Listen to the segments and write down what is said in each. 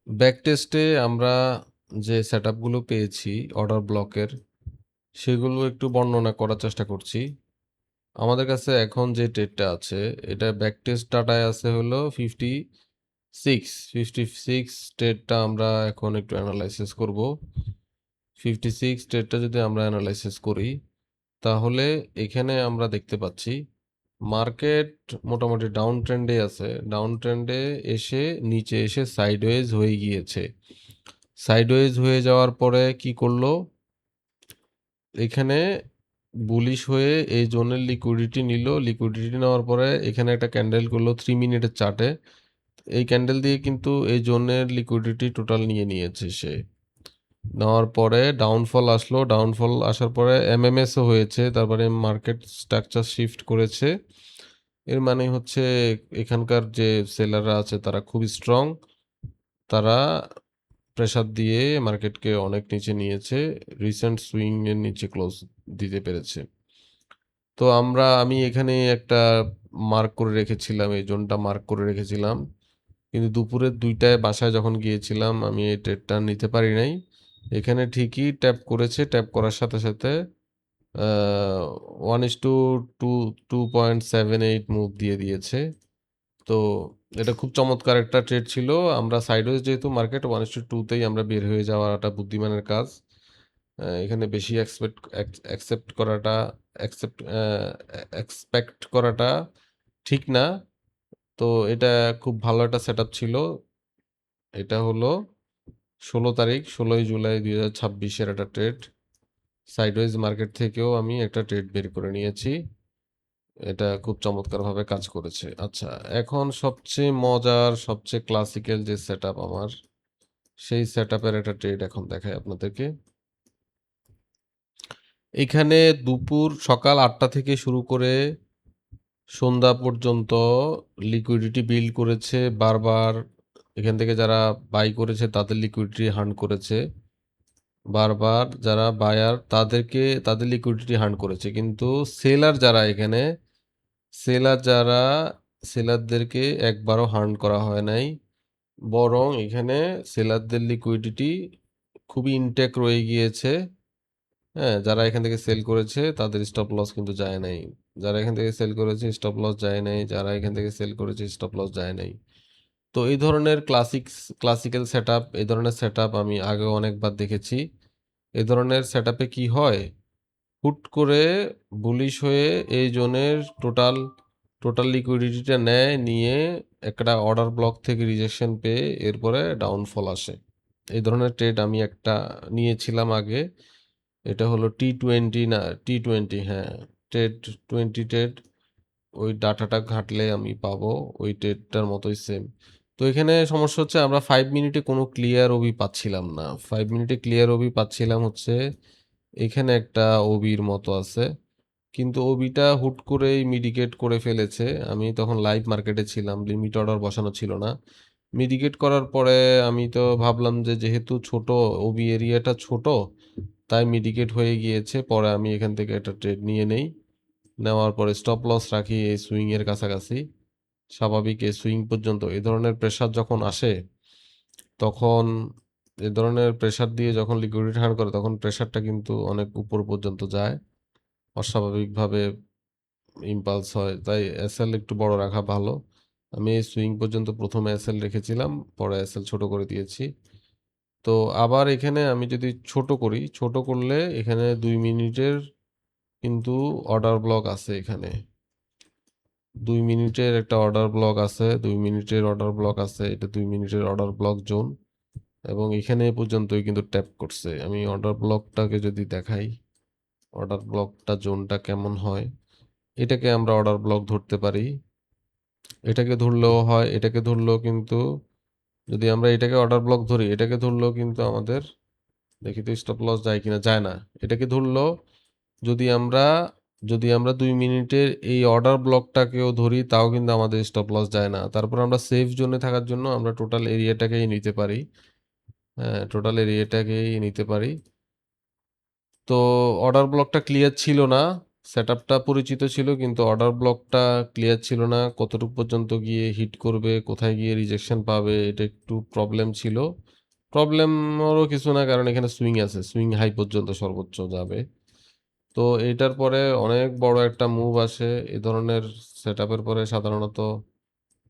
Back টেস্টে আমরা যে সেটআপগুলো পেয়েছি অর্ডার ব্লকের, সেগুলো একটু বর্ণনা করার চেষ্টা করছি। আমাদের কাছে এখন যে ট্রেডটা আছে, এটা ব্যাক টেস্ট ডাটায় আছে হলো 56 ট্রেডটা আমরা এখন একটু অ্যানালাইসিস করব। 56 ট্রেডটা যদি আমরা অ্যানালাইসিস করি, তাহলে এখানে আমরা দেখতে পাচ্ছি মার্কেট মোটামুটি ডাউন ট্রেন্ডে আছে। ডাউন ট্রেন্ডে এসে নিচে এসে সাইডওয়েজ হয়ে গিয়েছে। সাইডওয়েজ হয়ে যাওয়ার পরে কি করলো? এখানে বুলিশ হয়ে এই জোনের লিকুইডিটি নিল। লিকুইডিটি নেওয়ার পরে এখানে একটা ক্যান্ডেল করলো 3 মিনিটের চার্টে। এই ক্যান্ডেল দিয়ে কিন্তু এই জোনের লিকুইডিটি টোটাল নিয়ে নিয়েছে সে। নেওয়ার পরে ডাউনফল আসলো। ডাউনফল আসার পরে এমএমএসও হয়েছে। তারপরে মার্কেট স্ট্রাকচার শিফট করেছে। এর মানে হচ্ছে এখানকার যে সেলাররা আছে তারা খুবই স্ট্রং। তারা প্রেসার দিয়ে মার্কেটকে অনেক নিচে নিয়েছে। রিসেন্ট সুইং এর নিচে ক্লোজ দিতে পেরেছে। তো আমি এখানে একটা মার্ক করে রেখেছিলাম, এই জোনটা মার্ক করে রেখেছিলাম। কিন্তু দুপুরের 2টায় বাসায় যখন গিয়েছিলাম আমি এই ট্রেডটা নিতে পারি নাই। এখানে ঠিকই ট্যাপ করেছে। ট্যাপ করার সাথে সাথে 1:2 2.78 মুভ দিয়ে দিয়েছে। তো এটা খুব চমৎকার একটা ট্রেড ছিল। আমরা সাইডওয়েজ যেহেতু মার্কেট 1:2 তেই আমরা বের হয়ে যাওয়াটা বুদ্ধিমানের কাজ। এখানে বেশি অ্যাকসেপ্ট করাটা অ্যাকসেপ্ট এক্সপেক্ট করাটা ঠিক না। তো এটা খুব ভালো একটা সেটআপ ছিল। এটা হলো 16 তারিখ 16ই জুলাই 2026 এর একটা ট্রেড। সাইডওয়েজ মার্কেট থেকেও আমি একটা ট্রেড বের করে নিয়েছি। এটা খুব চমৎকারভাবে কাজ করেছে। আচ্ছা, এখন সবচেয়ে মজার, সবচেয়ে ক্লাসিক্যাল যে সেটআপ আমার, সেই সেটআপের একটা ট্রেড এখন দেখাই আপনাদেরকে। এখানে সকাল 8টা থেকে শুরু করে সন্ধ্যা পর্যন্ত লিকুইডিটি বিল্ড করেছে বারবার। এখান থেকে যারা বাই করেছে তাদের লিকুইডিটি হান্ট করেছে বারবার। যারা বায়ার তাদের লিকুইডিটি হান্ট করেছে। কিন্তু সেলার যারা এখানে যারা সেলারদেরকে একবারও হান্ট করা হয় নাই। বরং এখানে সেলারদের লিকুইডিটি খুবই ইনটেক রয়ে গিয়েছে। হ্যাঁ, যারা এখান থেকে সেল করেছে তাদের স্টপ লস কিন্তু যায় নাই। যারা এখান থেকে সেল করেছে স্টপ লস যায় নাই। যারা এখান থেকে সেল করেছে স্টপ লস যায় নাই। তো এই ধরনের ক্লাসিক্যাল সেটআপ, এই ধরনের সেটআপ আমি আগেও অনেকবার দেখেছি। এই ধরনের সেটআপে কি হয়? হুট করে বুলিশ হয়ে এই জোনের টোটাল লিকুইডিটিটা নেয়, নিয়ে একটা অর্ডার ব্লক থেকে রিজেকশন পেয়ে এরপরে ডাউনফল আসে। এই ধরনের ট্রেড আমি একটা নিয়েছিলাম আগে। এটা হলো T20 না T20, হ্যাঁ, ট্রেড ওই ডাটাটা ঘাঁটলে আমি পাবো ওই ট্রেডটার মতোই সেম। তো এখানে সমস্যা হচ্ছে আমরা 5 মিনিটে কোনো ক্লিয়ার ওবি পাচ্ছিলাম না। 5 মিনিটে ক্লিয়ার ওবি পাচ্ছিলাম হচ্ছে এখানে একটা ওবির মতো আছে, কিন্তু ওবিটা হুট করেই মিডিকেট করে ফেলেছে। আমি তখন লাইভ মার্কেটে ছিলাম, লিমিট অর্ডার বসানো ছিল না। মিডিকেট করার পরে আমি তো ভাবলাম যে যেহেতু ছোট ওবি এরিয়াটা ছোট, তাই মিডিকেট হয়ে গিয়েছে। পরে আমি এখান থেকে একটা ট্রেড নিয়ে নেই। নেওয়ার পরে স্টপ লস রাখি এই সুইং এর কাছাকাছি। স্বাভাবিক এই সুইং পর্যন্ত এই ধরনের প্রেসার যখন আসে, তখন এ ধরনের প্রেসার দিয়ে যখন লিকুইডিটি হার করে তখন প্রেসারটা কিন্তু অনেক উপর পর্যন্ত যায়। অস্বাভাবিকভাবে ইম্পালস হয়। তাই এসএল একটু বড় রাখা ভালো। আমি এই সুইং পর্যন্ত প্রথমে এসএল রেখেছিলাম, পরে এসএল ছোট করে দিয়েছি। তো আবার এখানে আমি যদি ছোট করি, ছোট করলে এখানে 2 মিনিটের কিন্তু অর্ডার ব্লক আছে এখানে। 2 মিনিটের একটা অর্ডার ব্লক আছে, 2 মিনিটের অর্ডার ব্লক আছে। এটা 2 মিনিটের অর্ডার ব্লক জোন এবং এখানে পর্যন্তই কিন্তু ট্যাপ করছে। আমি অর্ডার ব্লকটাকে যদি দেখাই, অর্ডার ব্লকটা জোনটা কেমন হয়, এটাকে আমরা অর্ডার ব্লক ধরতে পারি। এটাকে ধরলেও হয়, এটাকে ধরলেও কিন্তু যদি আমরা এটাকে অর্ডার ব্লক ধরি, এটাকে ধরলেও কিন্তু আমাদের দেখি তো স্টপ লস যায় কিনা, যায় না। এটাকে ধরলেও যদি আমরা 2 মিনিটের এই অর্ডার ব্লকটাকেও ধরি তাও কিন্তু আমাদের স্টপ লস যায় না। তারপর আমরা সেফ জোনে থাকার জন্য আমরা টোটাল এরিয়াটাকেই নিতে পারি। হ্যাঁ, টোটাল এরিয়াটাকেই নিতে পারি। তো অর্ডার ব্লকটা ক্লিয়ার ছিল না। সেটআপটা পরিচিত ছিল কিন্তু অর্ডার ব্লকটা ক্লিয়ার ছিল না। কতটুক পর্যন্ত গিয়ে হিট করবে, কোথায় গিয়ে রিজেকশন পাবে এটা একটু প্রবলেম ছিল। প্রবলেমেরও কিছু না, কারণ এখানে সুইং আছে। সুইং হাই পর্যন্ত সর্বোচ্চ যাবে। তো এইটার পরে অনেক বড় একটা মুভ আসে। এ ধরনের সেটআপের পরে সাধারণত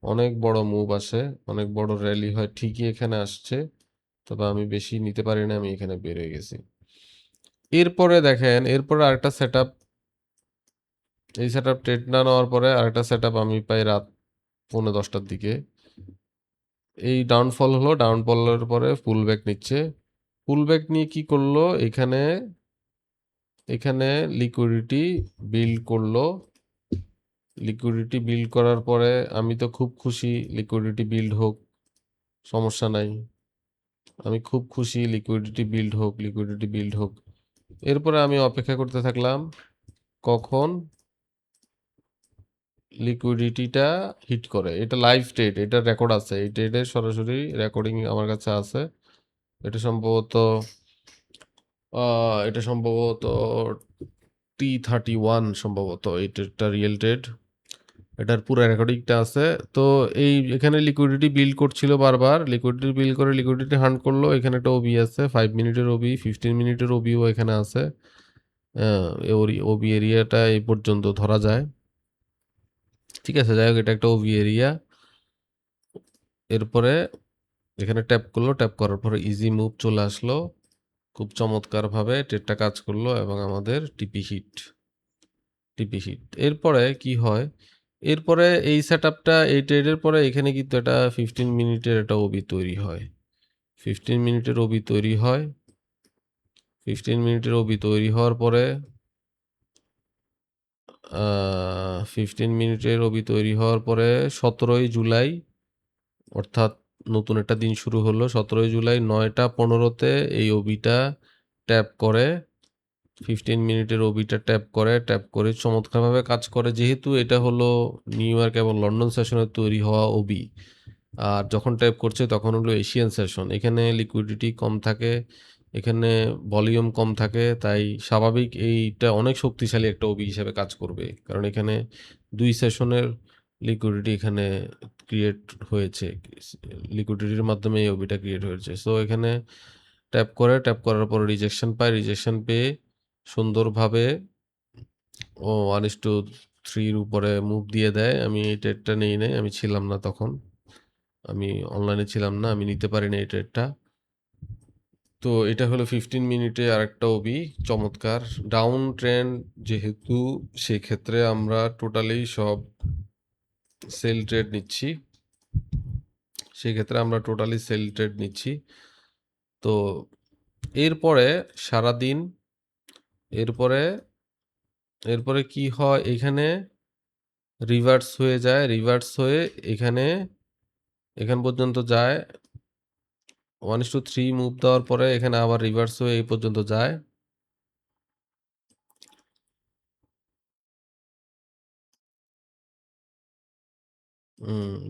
অনেক বড় মুভ আসে, অনেক বড় র‍্যালি হয়। ঠিকই এখানে আসছে। তবে আমি বেশি নিতে পারি না, আমি এখানে বের হয়ে গেছি। এরপরে দেখেন, এরপরে আরেকটা সেটআপ, এই সেটআপ ট্রেড না নেওয়ার পরে আরেকটা সেটআপ আমি পাই রাত 10:45টার দিকে। এই ডাউনফল হলো, ডাউনফলের পরে পুল ব্যাক নিচ্ছে। পুল ব্যাক নিয়ে কি করলো, এখানে লিকুইডিটি বিল্ড করলো। লিকুইডিটি বিল্ড করার পরে আমি তো খুব খুশি, লিকুইডিটি বিল্ড হোক, সমস্যা নাই। আমি খুব খুশি লিকুইডিটি বিল্ড হোক, লিকুইডিটি বিল্ড হোক। এরপরে আমি অপেক্ষা করতে থাকলাম কখন লিকুইডিটিটা হিট করে। এটা লাইভ ট্রেড, এটা রেকর্ড আছে, এই ট্রেডের সরাসরি রেকর্ডিং আমার কাছে আছে। এটা সম্ভবত T31 সম্ভবত এই ট্রেডটা রিয়েল ট্রেড। এটার পুরো রেকর্ডিংটা আছে। তো এখানে লিকুইডিটি বিল্ড করছিল বারবার, লিকুইডিটি বিল্ড করে লিকুইডিটি হান্ট করলো। এখানে একটা ওবি আছে, 5 মিনিটের ওবি, 15 মিনিটের ওবিও এখানে আছে। ওবি এরিয়াটা এই পর্যন্ত ধরা যায়। ঠিক আছে, যাই হোক, এটা একটা ওবি এরিয়া। এরপরে এখানে ট্যাপ করলো, ট্যাপ করার পরে ইজি মুভ চলে আসলো। খুব চমৎকারভাবে ট্রেডটা কাজ করলো এবং আমাদের টিপি হিট। এরপরে কি হয়, এরপরে এই সেটআপটা, এই ট্রেডের পরে এখানে কিন্তু একটা 15 মিনিটের একটা ওবি তৈরি হয়। 15 মিনিটের ওবি তৈরি হয়। 15 মিনিটের ওবি তৈরি হওয়ার পরে 15 মিনিটের ওবি তৈরি হওয়ার পরে 17ই জুলাই, অর্থাৎ নতুন একটা দিন শুরু হলো। 17ই জুলাই 9টা 15তে এই ওবিটা ট্যাপ করে, 15 মিনিটের ওবিটা ট্যাপ করে চমৎকারভাবে কাজ করে। যেহেতু এটা হলো নিউ ইয়র্ক এবং লন্ডন সেশনের তৈরি হওয়া ওবি, আর যখন ট্যাপ করছে তখন হলো এশিয়ান সেশন। এখানে লিকুইডিটি কম থাকে, এখানে ভলিউম কম থাকে, তাই স্বাভাবিক এইটা অনেক শক্তিশালী একটা ওবি হিসেবে কাজ করবে, কারণ এখানে 2 সেশনের লিকুইডিটি এখানে ক্রিয়েট হয়েছে। লিকুইডিটির মাধ্যমে এই ওবিটা ক্রিয়েট হয়েছে। সো এখানে ট্যাপ করার পরে রিজেকশন পায়, রিজেকশন পেয়ে সুন্দরভাবে 1:3 উপরে মুভ দিয়ে দেয়। আমি এই ট্রেডটা নেই নাই, আমি ছিলাম না তখন, আমি অনলাইনে ছিলাম না, আমি নিতে পারি না এই ট্রেডটা। তো এটা হলো 15 মিনিটে আরেকটা ওবি, চমৎকার ডাউন ট্রেন্ড যেহেতু, সেক্ষেত্রে আমরা টোটালি সব সেল ট্রেড নিচ্ছি। তো এরপরে সারাদিন, এরপরে কি হয়, এখানে রিভার্স হয়ে যায়, রিভার্স হয়ে এখান পর্যন্ত যায়। 1:3 মুভ দেওয়ার পরে এখানে আবার রিভার্স হয়ে এই পর্যন্ত যায়।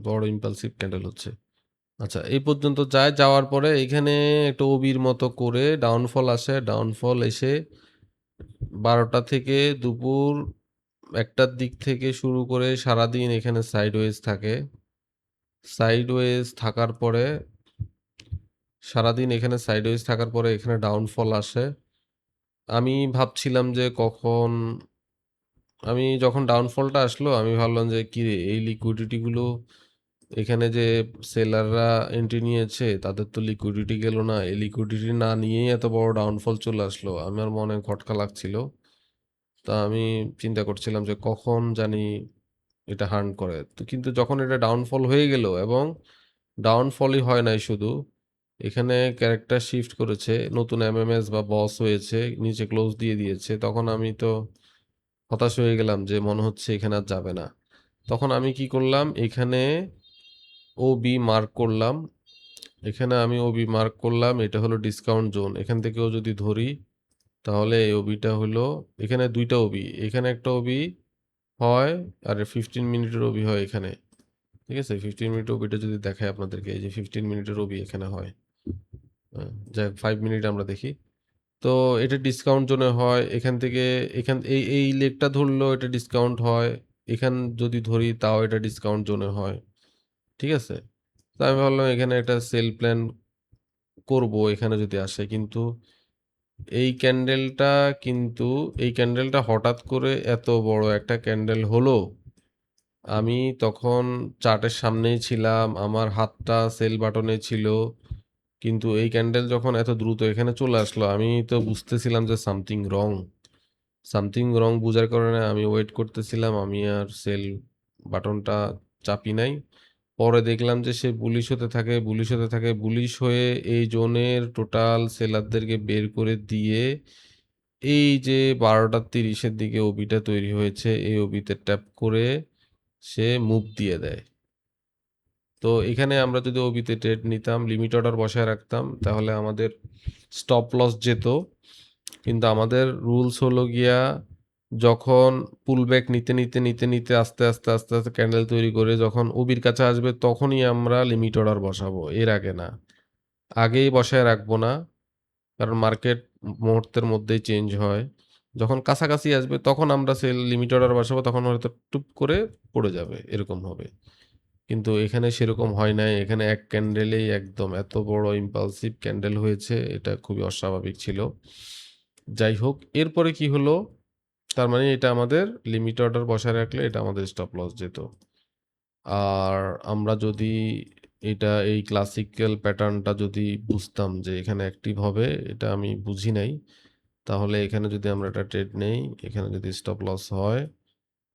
বড় ইম্পালসিভ ক্যান্ডেল হচ্ছে। আচ্ছা, এই পর্যন্ত যায়, যাওয়ার পরে এখানে একটা ওবির মতো করে ডাউনফল আসে। ডাউনফল এসে 12টা থেকে দুপুর 1টার দিক থেকে শুরু করে সারাদিন এখানে সাইডওয়েজ থাকে। সাইডওয়েজ থাকার পরে সারাদিন এখানে সাইডওয়েজ থাকার পরে এখানে ডাউনফল আসে। আমি ভাবছিলাম যে আমি যখন ডাউনফলটা আসলো আমি ভাবলাম যে কিরে, এই লিকুইডিটিগুলো এখানে যে সেলাররা এন্ট্রি নিয়েছে তাদের তো লিকুইডিটি গেল না, এই লিকুইডিটি না নিয়েই এত বড় ডাউনফল চলে আসলো। আমার মনে খটকা লাগছিল। তা আমি চিন্তা করছিলাম যে কখন জানি এটা হার্ন করে। তো কিন্তু যখন এটা ডাউনফল হয়ে গেল, এবং ডাউনফলই হয় নাই শুধু, এখানে ক্যারেক্টার শিফট করেছে, নতুন এমএমএস বা বস হয়েছে, নিচে ক্লোজ দিয়ে দিয়েছে, তখন আমি তো হতাশ হয়ে গেলাম যে মনে হচ্ছে এখানে আর যাবে না। তখন আমি কি করলাম, এখানে ওবি মার্ক করলাম। এখানে আমি ওবি মার্ক করলাম, এটা হলো ডিসকাউন্ট জোন। এখান থেকেও যদি ধরি তাহলে এই ওবিটা হলো, এখানে 2টা ওবি, এখানে একটা ওবি হয় আর 15 মিনিটের ওবি হয় এখানে। ঠিক আছে, 15 মিনিট ওবিটা যদি দেখায় আপনাদেরকে, এই যে 15 মিনিটের ওবি এখানে হয়। যাই হোক, 5 মিনিট আমরা দেখি। তো এটা ডিসকাউন্ট জোনে হয়। এখান থেকে এই লেগটা ধরলেও এটা ডিসকাউন্ট হয়। এখান যদি ধরি তাও এটা ডিসকাউন্ট জোনে হয়। ঠিক আছে? তো আমি ভাবলাম এখানে একটা সেল প্ল্যান করব এখানে যদি আসে। কিন্তু এই ক্যান্ডেলটা কিন্তু এই ক্যান্ডেলটা হঠাৎ করে এত বড় একটা ক্যান্ডেল হলো। আমি তখন চার্টের সামনেই ছিলাম। আমার হাতটা সেল বাটনে ছিল। কিন্তু এই ক্যান্ডেল যখন এত দ্রুত এখানে চলে আসলো, আমি তো বুঝতেছিলাম যে সামথিং রং। সামথিং রং বুঝার কারণে আমি ওয়েট করতেছিলাম। আমি আর সেল বাটনটা চাপি নাই। পরে দেখলাম যে সে বুলিশ হতে থাকে, বুলিশ হতে থাকে, বুলিশ হয়ে এই জোনের টোটাল সেলারদেরকে বের করে দিয়ে এই যে 12:30 এর দিকে ওবিটা তৈরি হয়েছে, এই ওবিতে ট্যাপ করে সে মুভ দিয়ে দেয়। তো এখানে আমরা যদি ওবিতে ট্রেড নিতাম, লিমিট অর্ডার বসায় রাখতাম, তাহলে আমাদের স্টপ লস যেত। কিন্তু আমাদের রুলস হলো গিয়া যখন পুলব্যাক নিতে আস্তে ক্যান্ডেল তৈরি করে যখন ওবির কাছে আসবে তখনই আমরা লিমিট অর্ডার বসাবো, এর আগে না। আগেই বসায় রাখবো না, কারণ মার্কেট মুহূর্তের মধ্যেই চেঞ্জ হয়। যখন কাছাকাছি আসবে তখন আমরা সেল লিমিট অর্ডার বসাবো, তখন হয়তো টুপ করে পড়ে যাবে, এরকম হবে। কিন্তু এখানে সেরকম হয় নাই। এখানে এক ক্যান্ডেলেই একদম এত বড় ইম্পালসিভ ক্যান্ডেল হয়েছে, এটা খুবই অস্বাভাবিক ছিল। যাই হোক, এরপরে কি হলো? তার মানে এটা আমাদের লিমিট অর্ডার বসায় রাখলে এটা আমাদের স্টপ লস যেত। আর আমরা যদি এই ক্লাসিক্যাল প্যাটার্নটা যদি বুঝতাম যে এখানে অ্যাক্টিভ হবে, এটা আমি বুঝি নাই। তাহলে এখানে যদি আমরা একটা ট্রেড নেই, এখানে যদি স্টপ লস হয়,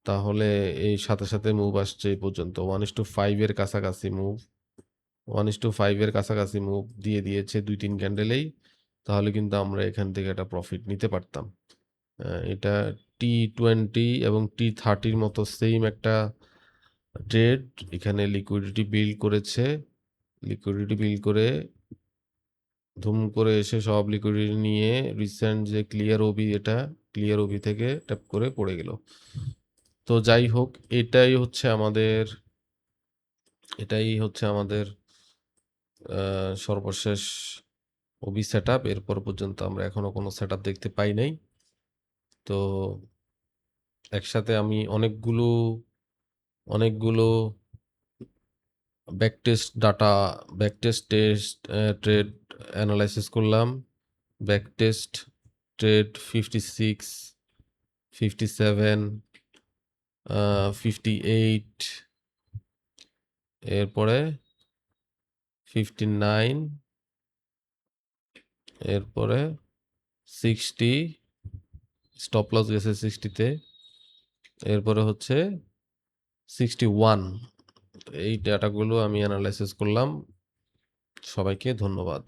তাহলে এই সাথে মুভ আসছে এই পর্যন্ত 1:5 এর কাছাকাছি মুভ। 1:5 এর কাছাকাছি মুভ দিয়ে দিয়েছে 2-3 ক্যান্ডেলেই। তাহলে কিন্তু আমরা এখান থেকে একটা প্রফিট নিতে পারতাম। এটা T20 এবং T30 র মতো সেইম একটা ট্রেড। এখানে লিকুইডিটি বিল্ড করেছে। লিকুইডিটি বিল্ড করে ধুম করে এসে সব লিকুইডিটি নিয়ে রিসেন্ট যে ক্লিয়ার ওবি, এটা ক্লিয়ার ওবি থেকে ট্যাপ করে পড়ে গেল। তো যাই হোক, এটাই হচ্ছে আমাদের সর্বশেষ ওবি সেটআপ। এরপর পর্যন্ত আমরা এখনো কোনো সেটআপ দেখতে পাই নাই। তো একসাথে আমি অনেকগুলো ব্যাকটেস্ট ট্রেড অ্যানালাইসিস করলাম। ব্যাকটেস্ট ট্রেড 56, 57, 58, এরপরে 59, এরপরে 60, স্টপ লস গেছে 60-তে, এরপরে হচ্ছে 61। এই ডাটাগুলো আমি অ্যানালাইসিস করলাম। সবাইকে ধন্যবাদ।